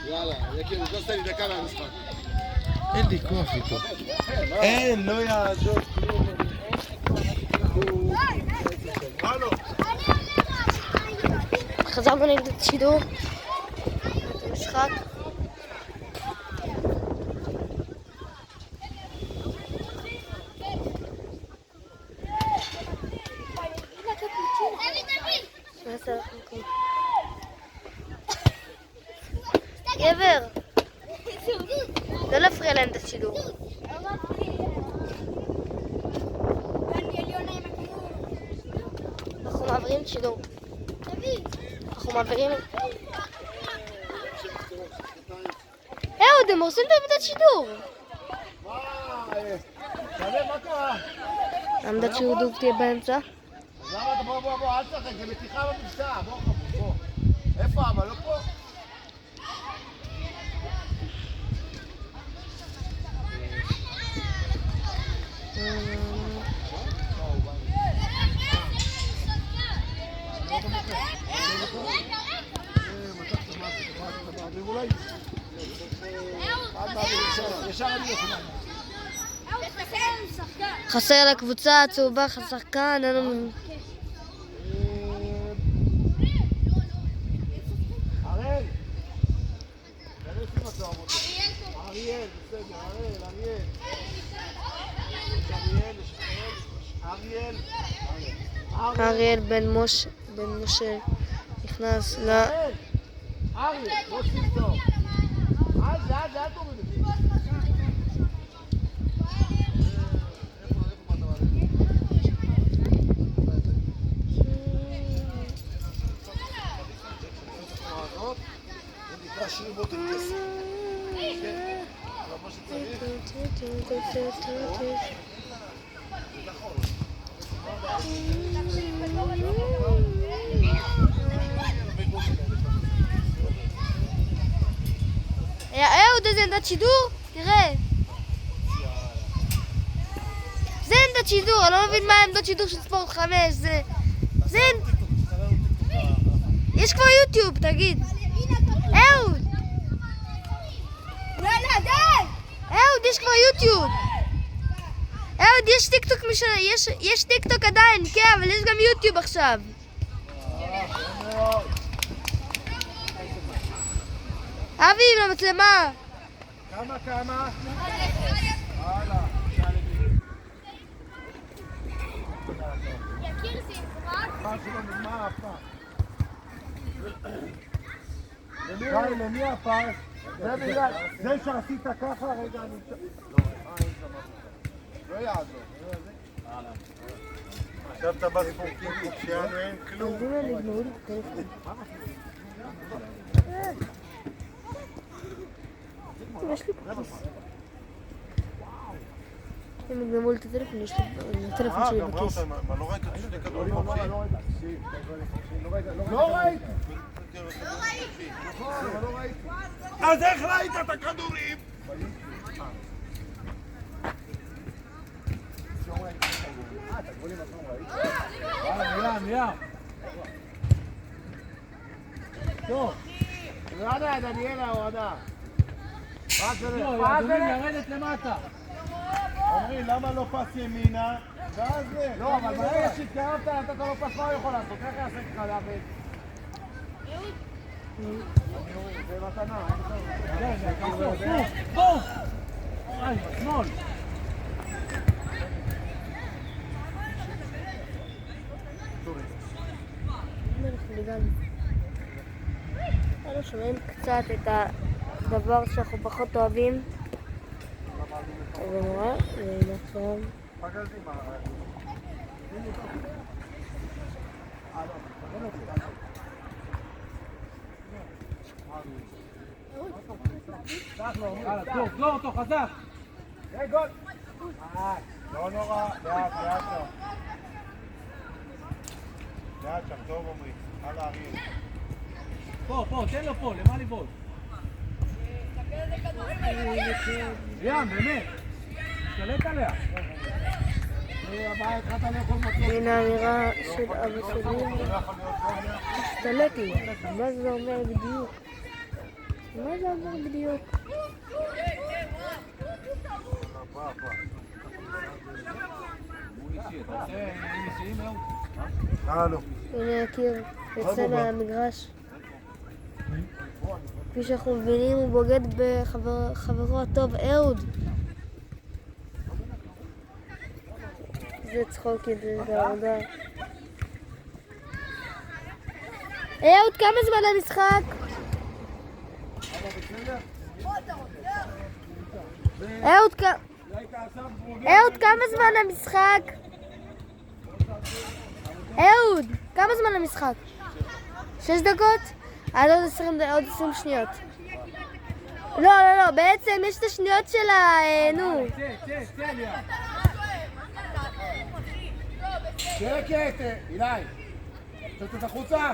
יאללה, יקיר, תעשה לי דקה מהמשחק. אין לי כוח איתו. אין, לא יעזור כלום. הלו. חזרנו נגד שידור. משחק. גבר, לא להפריע להם את השידור. אנחנו מעבירים את השידור. אנחנו מעבירים... אהוד, הם עושים את עמדת שידור. מה קרה? עמדת שידור תהיה באמצע. למה אתה בוא, אל תשחק, זה מתיחה במבצע, בוא. איפה אבא, לא פה? חסר לקבוצה הצהובה שחקן. אריאל בן משה נכנס ל... אריאל, בוא סרטו. אל תוריד את זה. זה נקרא שיר בוטל כסף. כן, אבל מה שצריך. אהוד, איזה עמדת שידור? תראה. זה עמדת שידור, אני לא מבין מה עמדת שידור של ספורט 5. זה... יש כבר יוטיוב, תגיד. אהוד! אהוד, יש כבר יוטיוב. אהוד, יש טיקטוק יש טיקטוק עדיין, כן, אבל יש גם יוטיוב עכשיו. אבי, למצלמה. כמה? הלאה. יקיר זה נגמר? שלא נגמר אף פעם. גיא, למי הפס? זה בגלל, זה שעשית ככה, רגע, אני... לא יעזור. עכשיו אתה בא ספורטים שיענו אין כלום. יש לי בכיס. הם יגנבו לי את הטלפון, יש לי הטלפון שלי בכיס. לא ראית את שני כדורים חופשיים? לא ראיתי! לא ראיתי. אז איך ראית את הכדורים? נהיה. טוב. הורדה, דניאלה, הורדה. ידומים לרדת למטה. אומרים, למה לא פס ימינה? ואז זה. לא, אבל ברגע שהתקרבת, נתת לו פס, מה הוא יכול לעשות? איך יעשה לך לעבד? זה מתנה. בום! שמאל. אנחנו שומעים קצת את הדבר שאנחנו פחות אוהבים. זה נורא, ועכשיו... תור אותו חזק. גול! לא נורא, לאט שם. לאט שם, טוב אומרים. הלאה אריאל. פה, תן לו פה, למה לבעוט? ים, באמת. שלט עליה. הנה האמירה של אבא שלי. השתלט לי. מה זה אומר בדיוק? מה זה עבר בדיוק? הלו. הנה יקיר, יוצא מהמגרש. כפי שאנחנו מבינים, הוא בוגד בחברו הטוב אהוד. זה צחוק, זה בעבודה. אהוד, כמה זמן המשחק? אהוד, כמה זמן המשחק? אהוד, כמה זמן המשחק? 6 דקות? עד עוד 20 שניות. לא, בעצם יש את השניות של נו. שקט, אילי. תצאת החוצה.